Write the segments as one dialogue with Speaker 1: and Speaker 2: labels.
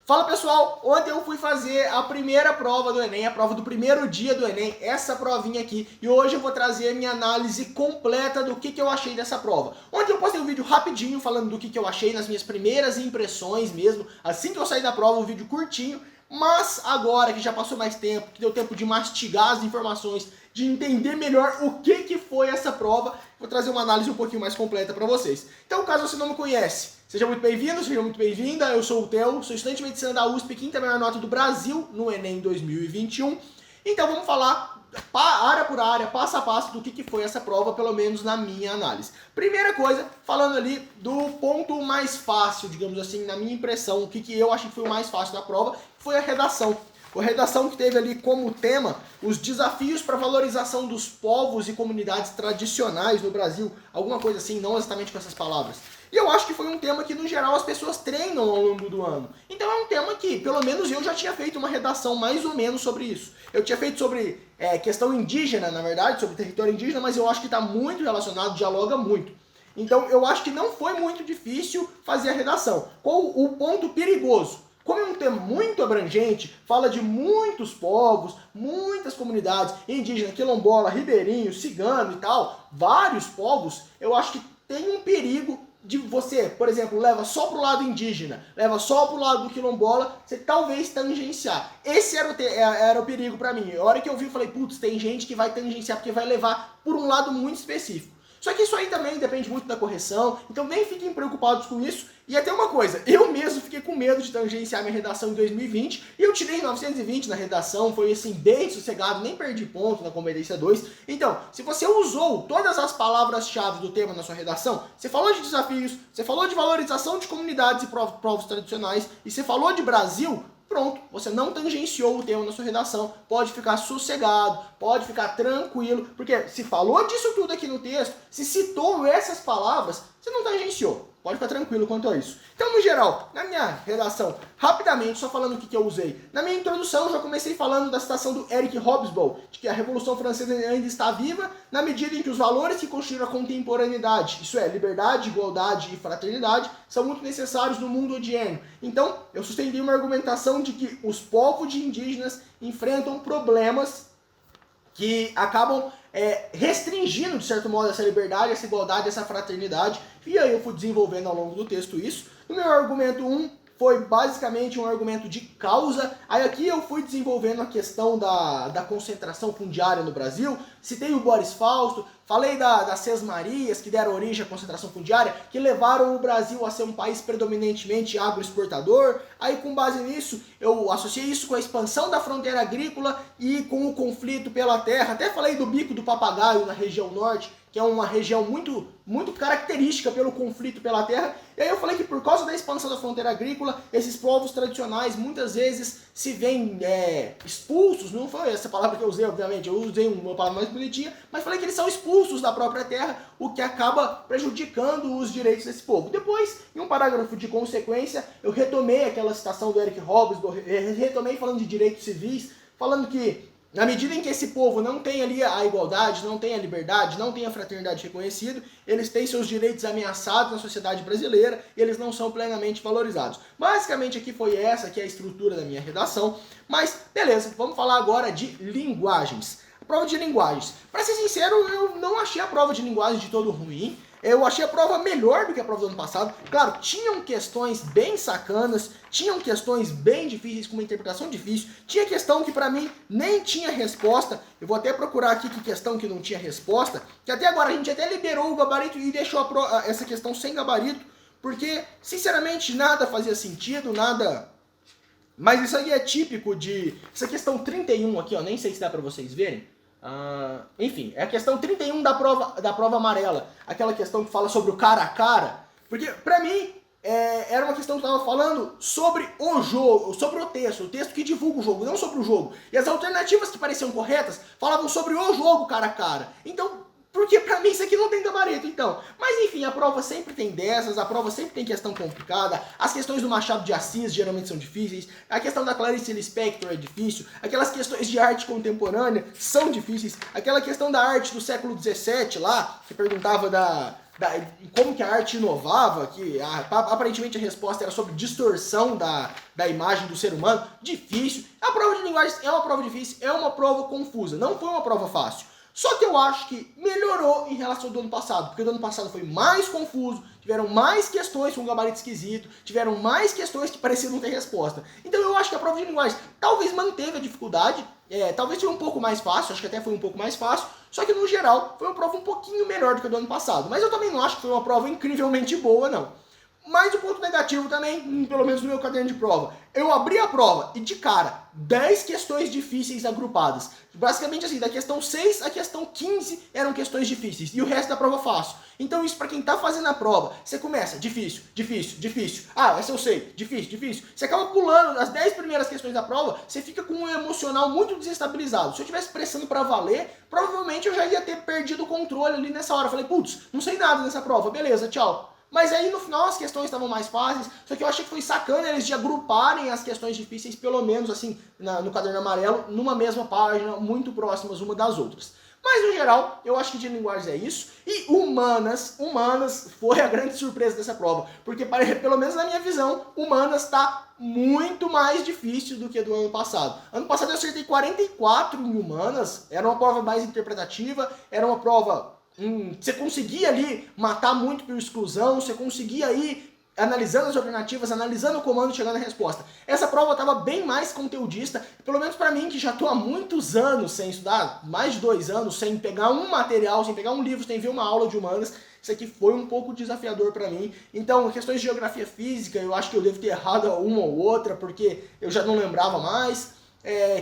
Speaker 1: Fala pessoal, ontem eu fui fazer a primeira prova do Enem, a prova do primeiro dia do Enem, essa provinha aqui, e hoje eu vou trazer a minha análise completa do que eu achei dessa prova. Ontem eu postei um vídeo rapidinho falando do que eu achei nas minhas primeiras impressões mesmo, assim que eu saí da prova, um vídeo curtinho, mas agora que já passou mais tempo, que deu tempo de mastigar as informações, de entender melhor o que foi essa prova, vou trazer uma análise um pouquinho mais completa para vocês. Então, caso você não me conhece, seja muito bem-vindo, seja muito bem-vinda, eu sou o Theo, sou estudante de medicina da USP, quinta melhor nota do Brasil no Enem 2021. Então vamos falar área por área, passo a passo do que foi essa prova, pelo menos na minha análise. Primeira coisa, falando ali do ponto mais fácil, digamos assim, na minha impressão, o que eu achei que foi o mais fácil da prova, foi a redação. A redação que teve ali como tema os desafios para a valorização dos povos e comunidades tradicionais no Brasil, alguma coisa assim, não exatamente com essas palavras. E eu acho que foi um tema que, no geral, as pessoas treinam ao longo do ano. Então é um tema que, pelo menos eu já tinha feito uma redação mais ou menos sobre isso. Eu tinha feito sobre questão indígena, na verdade, sobre território indígena, mas eu acho que está muito relacionado, dialoga muito. Então eu acho que não foi muito difícil fazer a redação. Qual o ponto perigoso? Como é um tema muito abrangente, fala de muitos povos, muitas comunidades, indígena, quilombola, ribeirinho, cigano e tal, vários povos, eu acho que tem um perigo de você, por exemplo, leva só pro lado indígena, leva só pro lado do quilombola, você talvez tangenciar. Esse era o perigo para mim. A hora que eu vi, eu falei, putz, tem gente que vai tangenciar porque vai levar por um lado muito específico. Só que isso aí também depende muito da correção, então nem fiquem preocupados com isso. E até uma coisa, eu mesmo fiquei com medo de tangenciar minha redação em 2020 e eu tirei 920 na redação, foi assim bem sossegado, nem perdi ponto na competência 2. Então, se você usou todas as palavras-chave do tema na sua redação, você falou de desafios, você falou de valorização de comunidades e povos tradicionais e você falou de Brasil, pronto, você não tangenciou o tema na sua redação, pode ficar sossegado, pode ficar tranquilo, porque se falou disso tudo aqui no texto, se citou essas palavras, você não tangenciou. Pode ficar tranquilo quanto a isso. Então, no geral, na minha redação, rapidamente, só falando o que eu usei. Na minha introdução, eu já comecei falando da citação do Eric Hobsbawm, de que a Revolução Francesa ainda está viva na medida em que os valores que construíram a contemporaneidade, isso é, liberdade, igualdade e fraternidade, são muito necessários no mundo odierno. Então, eu sustentei uma argumentação de que os povos de indígenas enfrentam problemas que acabam restringindo, de certo modo, essa liberdade, essa igualdade, essa fraternidade. E aí eu fui desenvolvendo ao longo do texto isso. No meu argumento 1 foi basicamente um argumento de causa. Aí aqui eu fui desenvolvendo a questão da concentração fundiária no Brasil. Citei o Boris Fausto, falei das Sesmarias, que deram origem à concentração fundiária, que levaram o Brasil a ser um país predominantemente agroexportador. Aí, com base nisso, eu associei isso com a expansão da fronteira agrícola e com o conflito pela terra. Até falei do Bico do Papagaio na região norte, que é uma região muito característica pelo conflito pela terra. E aí eu falei que por causa da expansão da fronteira agrícola, esses povos tradicionais muitas vezes se veem expulsos, não foi essa palavra que eu usei, obviamente, eu usei uma palavra mais bonitinha, mas falei que eles são expulsos da própria terra, o que acaba prejudicando os direitos desse povo. Depois, em um parágrafo de consequência, eu retomei aquela citação do Eric Hobsbawm, retomei falando de direitos civis, falando que na medida em que esse povo não tem ali a igualdade, não tem a liberdade, não tem a fraternidade reconhecida, eles têm seus direitos ameaçados na sociedade brasileira e eles não são plenamente valorizados. Basicamente aqui foi essa que é a estrutura da minha redação, mas beleza, vamos falar agora de linguagens. A prova de linguagens. Para ser sincero, eu não achei a prova de linguagem de todo ruim. Eu achei a prova melhor do que a prova do ano passado. Claro, tinham questões bem sacanas, tinham questões bem difíceis, com uma interpretação difícil. Tinha questão que pra mim nem tinha resposta. Eu vou até procurar aqui que questão que não tinha resposta. Que até agora a gente até liberou o gabarito e deixou essa questão sem gabarito. Porque, sinceramente, nada fazia sentido, nada... Mas isso aí é típico de... Essa questão 31 aqui, ó, nem sei se dá pra vocês verem. Enfim, é a questão 31 da prova amarela, aquela questão que fala sobre o cara a cara, porque pra mim era uma questão que eu tava falando sobre o jogo, sobre o texto que divulga o jogo, não sobre o jogo, e as alternativas que pareciam corretas falavam sobre o jogo cara a cara, então porque pra mim isso aqui não tem gabarito, então. Mas enfim, a prova sempre tem dessas, a prova sempre tem questão complicada, as questões do Machado de Assis geralmente são difíceis, a questão da Clarice Lispector é difícil, aquelas questões de arte contemporânea são difíceis, aquela questão da arte do século XVII lá, que perguntava como que a arte inovava, que aparentemente a resposta era sobre distorção da imagem do ser humano. Difícil. A prova de linguagem é uma prova difícil, é uma prova confusa, não foi uma prova fácil. Só que eu acho que melhorou em relação ao do ano passado, porque o do ano passado foi mais confuso, tiveram mais questões com gabarito esquisito, tiveram mais questões que pareciam não ter resposta. Então eu acho que a prova de linguagem talvez manteve a dificuldade, talvez seja um pouco mais fácil, acho que até foi um pouco mais fácil, só que no geral foi uma prova um pouquinho melhor do que a do ano passado. Mas eu também não acho que foi uma prova incrivelmente boa, não. Mas o ponto negativo também, pelo menos no meu caderno de prova, eu abri a prova e de cara, 10 questões difíceis agrupadas. Basicamente assim, da questão 6 à questão 15 eram questões difíceis e o resto da prova fácil. Então isso para quem tá fazendo a prova, você começa difícil, difícil, difícil. Ah, essa eu sei, difícil, difícil. Você acaba pulando as 10 primeiras questões da prova, você fica com um emocional muito desestabilizado. Se eu tivesse prestando para valer, provavelmente eu já ia ter perdido o controle ali nessa hora. Eu falei, putz, não sei nada nessa prova, beleza, tchau. Mas aí no final as questões estavam mais fáceis, só que eu achei que foi sacana eles de agruparem as questões difíceis, pelo menos assim, no caderno amarelo, numa mesma página, muito próximas uma das outras. Mas no geral, eu acho que de linguagens é isso. E humanas foi a grande surpresa dessa prova, porque pelo menos na minha visão, humanas está muito mais difícil do que do ano passado. Ano passado eu acertei 44 em humanas, era uma prova mais interpretativa, era uma prova... você conseguia ali matar muito por exclusão, você conseguia ir analisando as alternativas, analisando o comando e chegando à resposta. Essa prova estava bem mais conteudista, pelo menos para mim que já estou há muitos anos sem estudar, mais de 2 anos, sem pegar um material, sem pegar um livro, sem ver uma aula de humanas. Isso aqui foi um pouco desafiador para mim. Então, questões de geografia física, eu acho que eu devo ter errado uma ou outra, porque eu já não lembrava mais.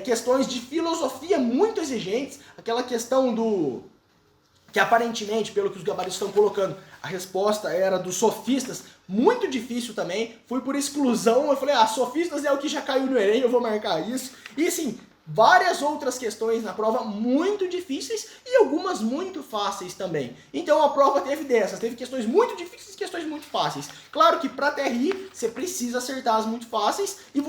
Speaker 1: Questões de filosofia muito exigentes, aquela questão que aparentemente, pelo que os gabaritos estão colocando, a resposta era dos sofistas, muito difícil também, fui por exclusão, eu falei, sofistas é o que já caiu no Enem, eu vou marcar isso. E assim, várias outras questões na prova muito difíceis e algumas muito fáceis também. Então a prova teve dessas, teve questões muito difíceis e questões muito fáceis. Claro que para TRI você precisa acertar as muito fáceis e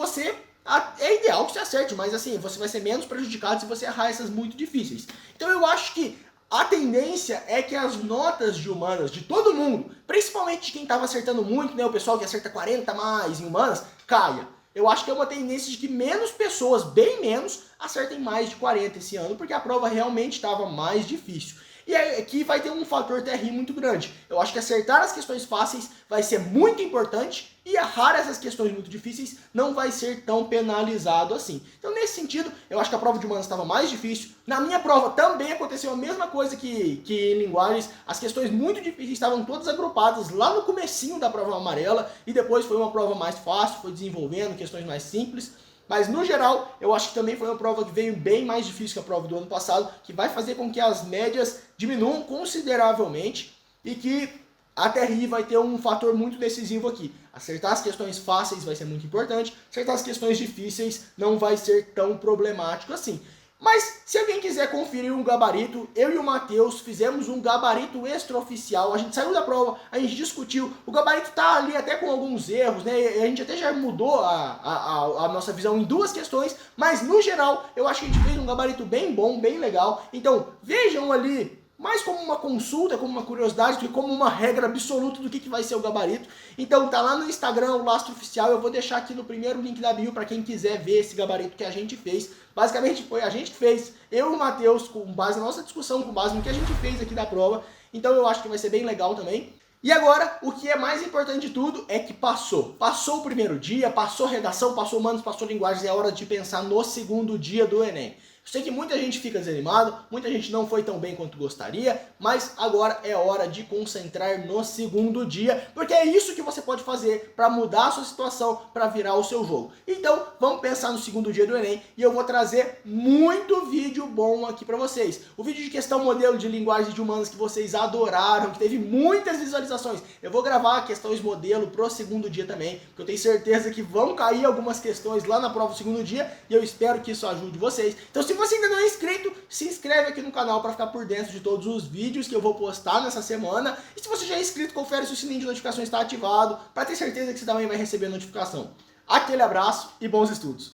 Speaker 1: é ideal que você acerte, mas assim, você vai ser menos prejudicado se você errar essas muito difíceis. Então eu acho que a tendência é que as notas de humanas de todo mundo, principalmente de quem estava acertando muito, né, o pessoal que acerta 40 mais em humanas, caia. Eu acho que é uma tendência de que menos pessoas, bem menos, acertem mais de 40 esse ano, porque a prova realmente estava mais difícil. E aqui vai ter um fator TRI muito grande. Eu acho que acertar as questões fáceis vai ser muito importante e errar essas questões muito difíceis não vai ser tão penalizado assim. Então, nesse sentido, eu acho que a prova de humanas estava mais difícil. Na minha prova também aconteceu a mesma coisa que em linguagens. As questões muito difíceis estavam todas agrupadas lá no comecinho da prova amarela e depois foi uma prova mais fácil, foi desenvolvendo questões mais simples. Mas no geral, eu acho que também foi uma prova que veio bem mais difícil que a prova do ano passado, que vai fazer com que as médias diminuam consideravelmente e que a TRI vai ter um fator muito decisivo aqui. Acertar as questões fáceis vai ser muito importante, acertar as questões difíceis não vai ser tão problemático assim. Mas se alguém quiser conferir um gabarito, eu e o Matheus fizemos um gabarito extraoficial, a gente saiu da prova, a gente discutiu, o gabarito tá ali até com alguns erros, né? A gente até já mudou a nossa visão em 2 questões, mas no geral eu acho que a gente fez um gabarito bem bom, bem legal. Então vejam ali, mais como uma consulta, como uma curiosidade, do que como uma regra absoluta do que vai ser o gabarito. Então tá lá no Instagram, o Lastro Oficial, eu vou deixar aqui no primeiro link da bio para quem quiser ver esse gabarito que a gente fez. Basicamente foi a gente que fez, eu e o Matheus, com base na nossa discussão, com base no que a gente fez aqui da prova. Então eu acho que vai ser bem legal também. E agora, o que é mais importante de tudo é que passou. Passou o primeiro dia, passou redação, passou humanos, passou linguagens, é hora de pensar no segundo dia do Enem. Eu sei que muita gente fica desanimado, muita gente não foi tão bem quanto gostaria, mas agora é hora de concentrar no segundo dia, porque é isso que você pode fazer para mudar a sua situação, para virar o seu jogo. Então, vamos pensar no segundo dia do Enem e eu vou trazer muito vídeo bom aqui para vocês. O vídeo de questão modelo de linguagem de humanas que vocês adoraram, que teve muitas visualizações. Eu vou gravar questões modelo pro segundo dia também, porque eu tenho certeza que vão cair algumas questões lá na prova do segundo dia e eu espero que isso ajude vocês. Então, se você ainda não é inscrito, se inscreve aqui no canal para ficar por dentro de todos os vídeos que eu vou postar nessa semana. E se você já é inscrito, confere se o sininho de notificações está ativado, para ter certeza que você também vai receber notificação. Aquele abraço e bons estudos!